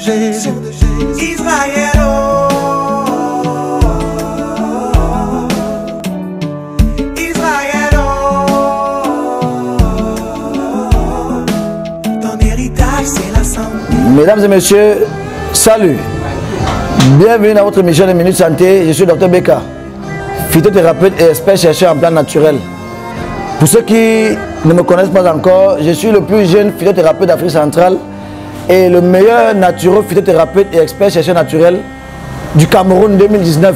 Jésus. Israël, Israël, ton héritage c'est la santé. Mesdames et messieurs, salut. Bienvenue dans votre émission de Minute Santé. Je suis Dr Beka, phytothérapeute et expert chercheur en plantes naturelles. Pour ceux qui ne me connaissent pas encore, je suis le plus jeune phytothérapeute d'Afrique centrale et le meilleur phytothérapeute et expert chercheur naturel du Cameroun 2019.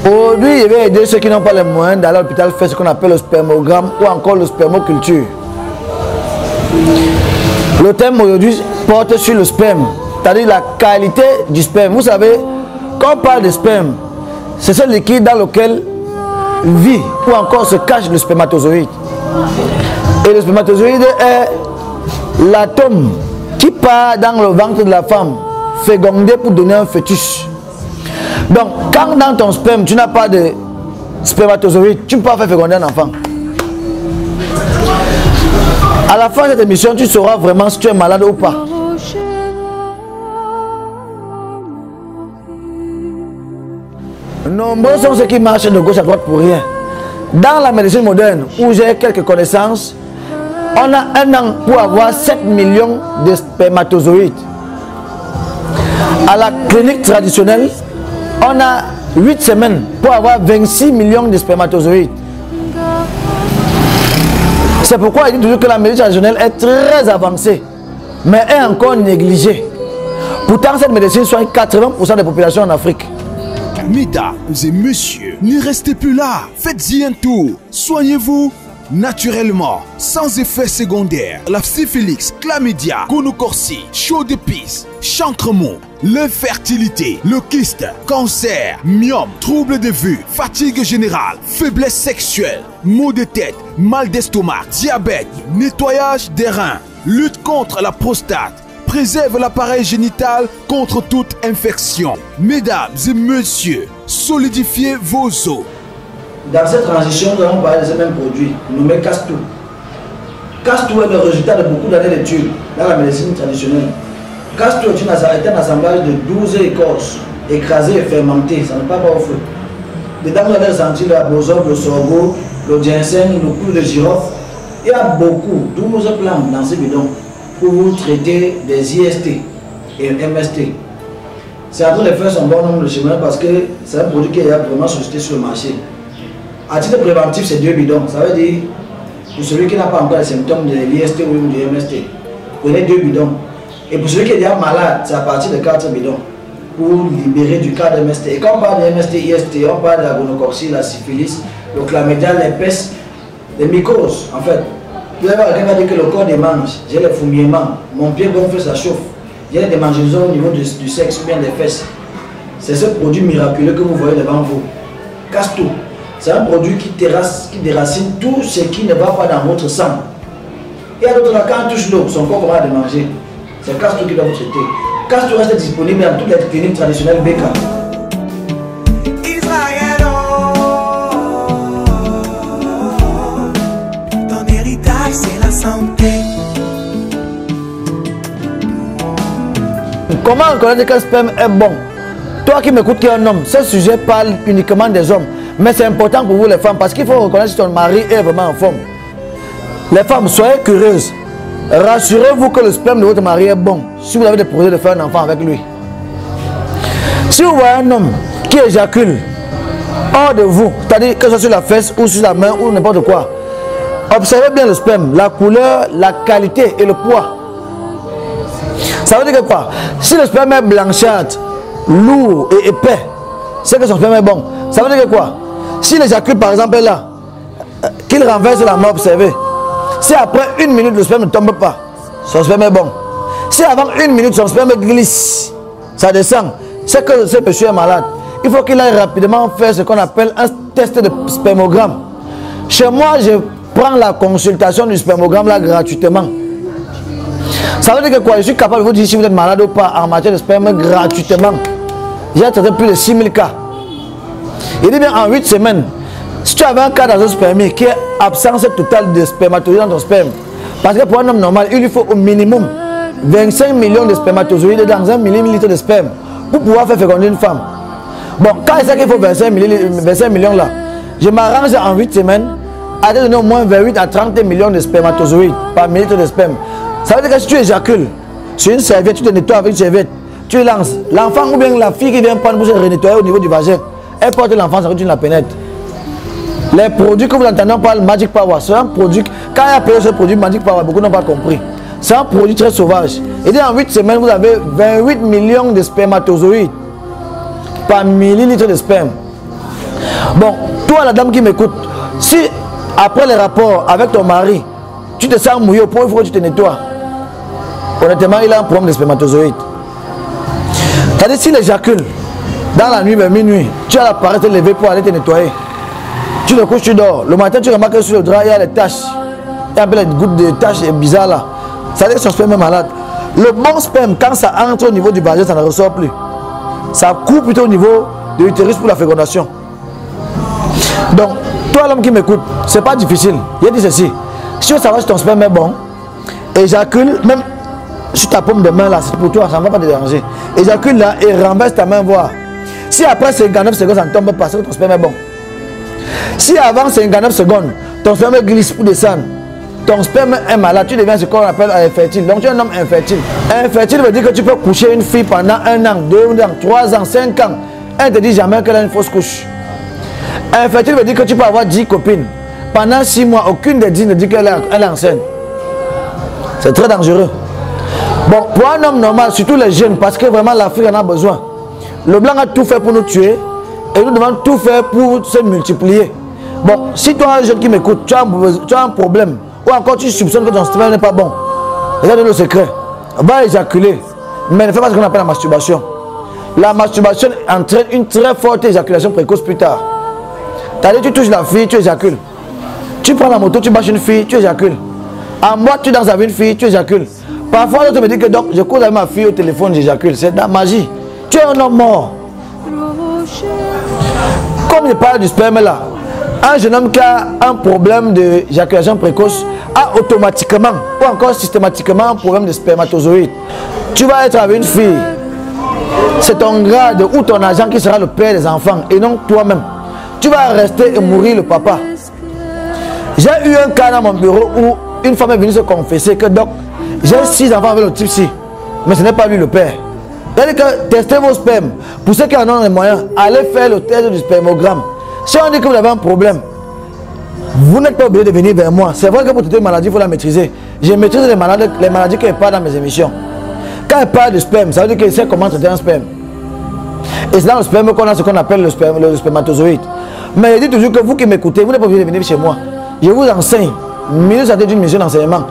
Aujourd'hui, je vais aider ceux qui n'ont pas les moyens d'aller à l'hôpital faire ce qu'on appelle le spermogramme ou encore le spermoculture. Le thème aujourd'hui porte sur le sperme, c'est-à-dire la qualité du sperme. Vous savez, quand on parle de sperme, c'est ce liquide dans lequel vit ou encore se cache le spermatozoïde. Et le spermatozoïde est l'atome qui part dans le ventre de la femme, fécondé pour donner un fœtus. Donc, quand dans ton sperme, tu n'as pas de spermatozoïde, tu ne peux pas faire féconder un enfant. À la fin de cette émission, tu sauras vraiment si tu es malade ou pas. Nombreux sont ceux qui marchent de gauche à droite pour rien. Dans la médecine moderne, où j'ai quelques connaissances, on a un an pour avoir 7 millions de spermatozoïdes. À la clinique traditionnelle, on a 8 semaines pour avoir 26 millions de spermatozoïdes. C'est pourquoi il dit toujours que la médecine traditionnelle est très avancée, mais est encore négligée. Pourtant, cette médecine soigne 80% des populations en Afrique. Mesdames et messieurs, ne restez plus là. Faites-y un tour. Soignez-vous naturellement, sans effet secondaire. La syphilis, chlamydia, gonocorcie, chaud de pisse, chancremont, l'infertilité, le kyste, cancer, myome, troubles de vue, fatigue générale, faiblesse sexuelle, maux de tête, mal d'estomac, diabète, nettoyage des reins, lutte contre la prostate, préserve l'appareil génital contre toute infection. Mesdames et messieurs, solidifiez vos os. Dans cette transition, nous allons parler de ce même produit, nommé Castou. Castou est le résultat de beaucoup d'années d'études dans la médecine traditionnelle. Castou est un assemblage de 12 écorces écrasées et fermentées, ça ne part pas au feu. Dedans, vous allez sentir la bosope, le sorgho, le ginseng, le clou de girofle. Il y a beaucoup, 12 plantes dans ce bidon pour vous traiter des IST et MST. C'est en train de faire son bon nombre de chemin parce que c'est un produit qui est vraiment suscité sur le marché. À titre préventif, c'est 2 bidons. Ça veut dire, pour celui qui n'a pas encore les symptômes de l'IST ou du MST, prenez 2 bidons. Et pour celui qui est déjà malade, c'est à partir de 4 bidons pour libérer du cas de MST. Et quand on parle de MST, IST, on parle de la gonocorcie, la syphilis, le chlamydia, l'herpès, les mycoses en fait. Vous allez voir, quelqu'un va dire que le corps des manches, j'ai les fourmillements, mon pied gonfle, ça chauffe. J'ai des démangeaisons au niveau du sexe ou bien des fesses. C'est ce produit miraculeux que vous voyez devant vous. Castou. C'est un produit qui déracine tout ce qui ne va pas dans votre sang. Et à d'autres, quand on touche l'eau, son corps va démanger. C'est Castou qui doit vous traiter. Castou reste disponible dans toutes les cliniques traditionnelles Beka. Israël, ton héritage c'est la santé. Comment reconnaître que le sperme est bon? Toi qui m'écoutes qui est un homme, ce sujet parle uniquement des hommes. Mais c'est important pour vous les femmes parce qu'il faut reconnaître si ton mari est vraiment en forme. Les femmes, soyez curieuses. Rassurez-vous que le sperme de votre mari est bon si vous avez des projets de faire un enfant avec lui. Si vous voyez un homme qui éjacule hors de vous, c'est-à-dire que ce soit sur la fesse ou sur la main ou n'importe quoi, observez bien le sperme, la couleur, la qualité et le poids. Ça veut dire que quoi? Si le sperme est blanchâtre, lourd et épais, c'est que son sperme est bon. Ça veut dire que quoi? Si l'éjacule par exemple est là, qu'il renverse la main, observez. Si après 1 minute le sperme ne tombe pas, son sperme est bon. Si avant 1 minute son sperme glisse, ça descend, c'est que ce monsieur est malade. Il faut qu'il aille rapidement faire ce qu'on appelle un test de spermogramme. Chez moi, je prends la consultation du spermogramme là gratuitement. Ça veut dire que quoi? Je suis capable de vous dire si vous êtes malade ou pas en matière de sperme gratuitement. J'ai traité plus de 6000 cas. Il dit bien en 8 semaines, si tu avais un cas dans un spermie qui est absence totale de spermatozoïdes dans ton sperme, parce que pour un homme normal, il lui faut au minimum 25 millions de spermatozoïdes dans 1 millilitre de sperme pour pouvoir faire féconder une femme. Bon, quand il sait qu'il faut 25 millions là, je m'arrange en 8 semaines à donner au moins 28 à 30 millions de spermatozoïdes par millilitre de sperme. Ça veut dire que si tu éjacules sur une serviette, tu te nettoies avec une serviette, tu lances. L'enfant ou bien la fille qui vient prendre pour se renettoyer au niveau du vagin, elle porte l'enfant, ça veut dire que tu la pénètres. Les produits que vous entendez, on parle Magic Power, c'est un produit, quand il y a appelé ce produit Magic Power, beaucoup n'ont pas compris. C'est un produit très sauvage. Et en 8 semaines, vous avez 28 millions de spermatozoïdes par millilitre de sperme. Bon, toi la dame qui m'écoute, si après les rapports avec ton mari, tu te sens mouillé au point où il faut que tu te nettoies, honnêtement, il a un problème de spermatozoïdes. C'est-à-dire, s'il éjacule dans la nuit, vers minuit, tu as l'appareil de te lever pour aller te nettoyer. Tu te couches, tu dors. Le matin, tu remarques que sur le drap, il y a les taches. Il y a un peu les gouttes de taches bizarres là. Ça veut dire que son sperme est malade. Le bon sperme, quand ça entre au niveau du vagin, ça ne ressort plus. Ça coupe plutôt au niveau de l'utérus pour la fécondation. Donc, toi l'homme qui m'écoute, c'est pas difficile. Il a dit ceci. Si tu veux savoir si ton sperme est bon, éjacule, même sur ta paume de main là, c'est pour toi, ça ne va pas te déranger. Éjacule là et renverse ta main voir. Si après 59 secondes, ça ne tombe pas, c'est que ton sperme est bon. Si avant 59 secondes, ton sperme glisse pour descendre, ton sperme est malade, tu deviens ce qu'on appelle infertile. Donc tu es un homme infertile. Infertile veut dire que tu peux coucher une fille pendant 1 an, 2 ans, 3 ans, 5 ans. Elle ne te dit jamais qu'elle a une fausse couche. Infertile veut dire que tu peux avoir 10 copines. Pendant 6 mois, aucune des 10 ne dit qu'elle est enceinte. C'est très dangereux. Bon, pour un homme normal, surtout les jeunes, parce que vraiment l'Afrique en a besoin. Le blanc a tout fait pour nous tuer et nous devons tout faire pour se multiplier. Bon, si toi, un jeune qui m'écoute, tu as un problème, ou encore tu soupçonnes que ton sperme n'est pas bon, c'est le secret. Va éjaculer, mais ne fais pas ce qu'on appelle la masturbation. La masturbation entraîne une très forte éjaculation précoce plus tard. C'est-à-dire, tu touches la fille, tu éjacules. Tu prends la moto, tu bâches une fille, tu éjacules. En boîte, tu danses avec une fille, tu éjacules. Parfois, l'autre me dit que donc, je cause avec ma fille au téléphone, j'éjacule. C'est de la magie. Tu es un homme mort. Comme je parle du sperme là, un jeune homme qui a un problème d'éjaculation précoce a automatiquement ou encore systématiquement un problème de spermatozoïdes. Tu vas être avec une fille, c'est ton grade ou ton agent qui sera le père des enfants et non toi-même. Tu vas rester et mourir le papa. J'ai eu un cas dans mon bureau où une femme est venue se confesser que donc j'ai 6 enfants avec le type-ci, mais ce n'est pas lui le père. C'est-à-dire que testez vos spermes. Pour ceux qui en ont les moyens, allez faire le test du spermogramme. Si on dit que vous avez un problème, vous n'êtes pas obligé de venir vers moi. C'est vrai que pour traiter une maladie, il faut la maîtriser. Je maîtrise les maladies qu'elle parle dans mes émissions. Quand elle parle de sperme, ça veut dire qu'elle sait comment traiter un sperme. Et c'est dans le sperme qu'on a ce qu'on appelle le spermatozoïde. Mais je dis toujours que vous qui m'écoutez, vous n'êtes pas obligé de venir chez moi. Je vous enseigne. Milieu santé d'une mission d'enseignement.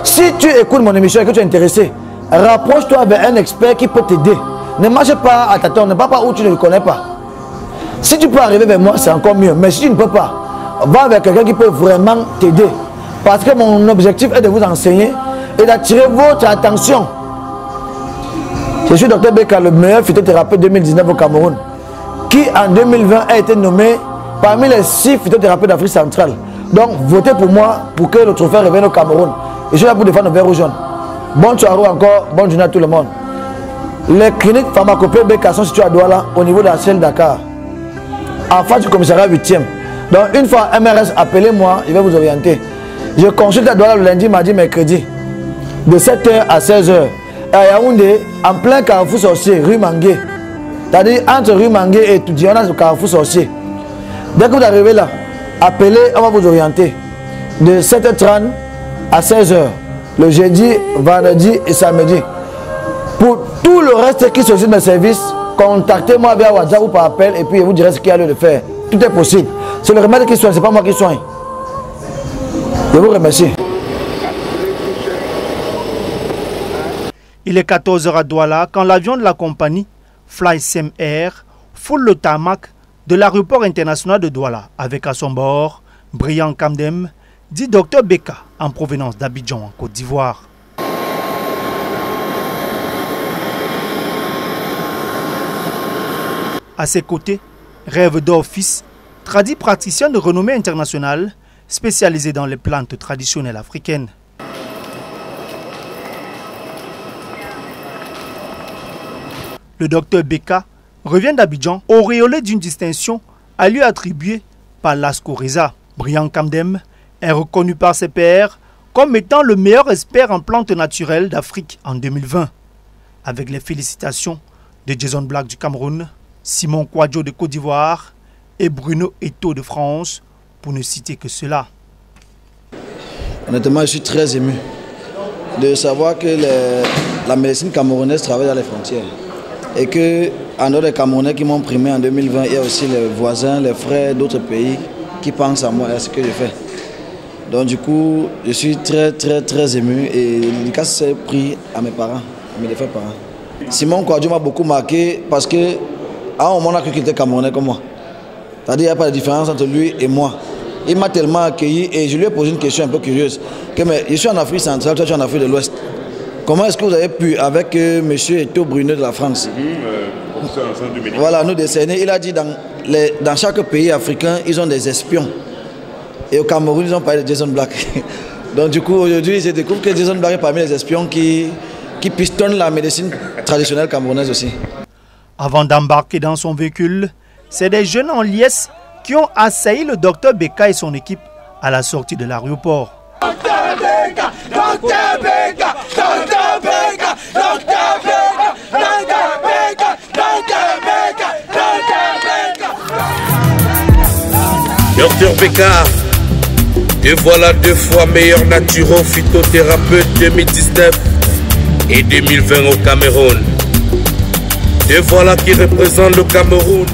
Si tu écoutes mon émission et que tu es intéressé, rapproche-toi avec un expert qui peut t'aider. Ne marche pas à tâtons, ne va pas où tu ne le connais pas. Si tu peux arriver vers moi, c'est encore mieux. Mais si tu ne peux pas, va avec quelqu'un qui peut vraiment t'aider. Parce que mon objectif est de vous enseigner et d'attirer votre attention. Je suis Dr Beka, le meilleur phytothérapeute 2019 au Cameroun, qui en 2020 a été nommé parmi les 6 phytothérapeutes d'Afrique centrale. Donc, votez pour moi pour que le trophée revienne au Cameroun. Et je suis là pour défendre le vert ou jaune. Bonne soirée encore, bonne journée à tout le monde. Les cliniques pharmacopées Beka sont situées à Douala, au niveau de la Ciel Dakar, en face du commissariat 8e. Donc, une fois MRS, appelez-moi, je vais vous orienter. Je consulte à Douala le lundi, mardi, mercredi, de 7h à 16h. Et à Yaoundé, en plein carrefour sorcier, rue Mangué. C'est-à-dire entre rue Mangué et Toudi, on a ce carrefour sorcier. Dès que vous arrivez là, appelez, on va vous orienter. De 7h30 à 16h, le jeudi, vendredi et samedi. Pour tout le reste qui sollicite mes services, contactez-moi via WhatsApp ou par appel et puis je vous dirai ce qu'il y a lieu de faire. Tout est possible. C'est le remède qui soigne, ce n'est pas moi qui soigne. Je vous remercie. Il est 14h à Douala quand l'avion de la compagnie FlySem Air foule le tarmac de l'aéroport international de Douala avec à son bord Brian Kamdem, dit Dr Beka en provenance d'Abidjan en Côte d'Ivoire. À ses côtés, Rêve d'Or Fils, tradit praticien de renommée internationale spécialisé dans les plantes traditionnelles africaines. Le docteur Beka revient d'Abidjan auréolé d'une distinction à lui attribuée par Lasco Reza. Brian Kamdem est reconnu par ses pairs comme étant le meilleur expert en plantes naturelles d'Afrique en 2020. Avec les félicitations de Jason Black du Cameroun, Simon Kwadjo de Côte d'Ivoire et Bruno Eto'o de France, pour ne citer que cela. Honnêtement, je suis très ému de savoir que la médecine camerounaise travaille dans les frontières. Et qu'en dehors des Camerounais qui m'ont primé en 2020, il y a aussi les voisins, les frères d'autres pays qui pensent à moi et à ce que je fais. Donc du coup, je suis très ému et le dédicace s'est pris à mes parents, à mes défunts parents. Simon Kwadjo m'a beaucoup marqué parce qu'à un moment, on a cru qu'il était Camerounais comme moi. C'est-à-dire qu'il n'y a pas de différence entre lui et moi. Il m'a tellement accueilli et je lui ai posé une question un peu curieuse. Mais je suis en Afrique centrale, toi tu es en Afrique de l'Ouest. Comment est-ce que vous avez pu, avec M. Eto'o Bruno de la France, voilà, nous décerner? Il a dit dans chaque pays africain, ils ont des espions. Et au Cameroun, ils ont parlé de Jason Black. Donc du coup, aujourd'hui, je découvre que Jason Black est parmi les espions qui pistonnent la médecine traditionnelle camerounaise aussi. Avant d'embarquer dans son véhicule, c'est des jeunes en liesse qui ont assailli le docteur Beka et son équipe à la sortie de l'aéroport. Docteur Beka, te voilà 2 fois meilleur naturo-phytothérapeute 2019 et 2020 au Cameroun. Te voilà qui représente le Cameroun.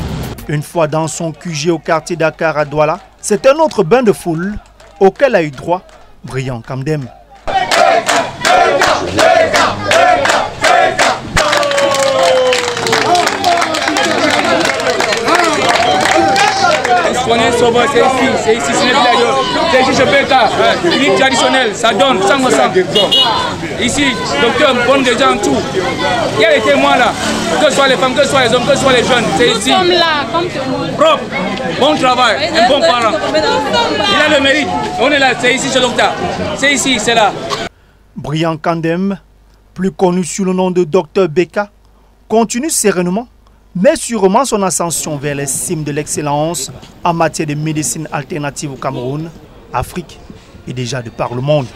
Une fois dans son QG au quartier Dakar à Douala, c'est un autre bain de foule auquel a eu droit Brian Kamdem. C'est ici, ce n'est plus ailleurs. C'est ici, je fais ça. Clinique traditionnelle, ça donne 100%. Ici, docteur, bonne des gens, tout. Il y a les témoins là, que ce soit les femmes, que ce soit les hommes, que ce soit les jeunes. C'est ici. Nous sommes là, comme tout le monde. Propre, bon travail, un bon parent. Il a le mérite. On est là, c'est ici, ce docteur. C'est ici, c'est là. Brian Kamdem, plus connu sous le nom de docteur Beka, continue sereinement mais sûrement son ascension vers les cimes de l'excellence en matière de médecine alternative au Cameroun, Afrique et déjà de par le monde.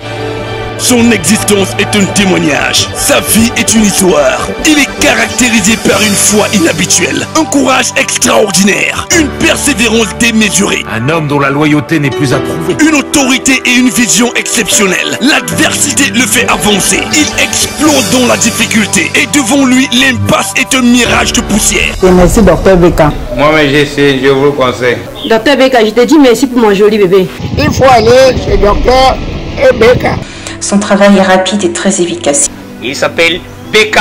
Son existence est un témoignage, sa vie est une histoire. Il est caractérisé par une foi inhabituelle, un courage extraordinaire, une persévérance démesurée. Un homme dont la loyauté n'est plus approuvée. Une autorité et une vision exceptionnelle. L'adversité le fait avancer. Il explose dans la difficulté et devant lui, l'impasse est un mirage de poussière. Et merci docteur Beka. Moi-même j'essaie, je vous le conseille. Docteur Beka, je te dis merci pour mon joli bébé. Il faut aller chez docteur Beka. Son travail est rapide et très efficace. Il s'appelle Beka.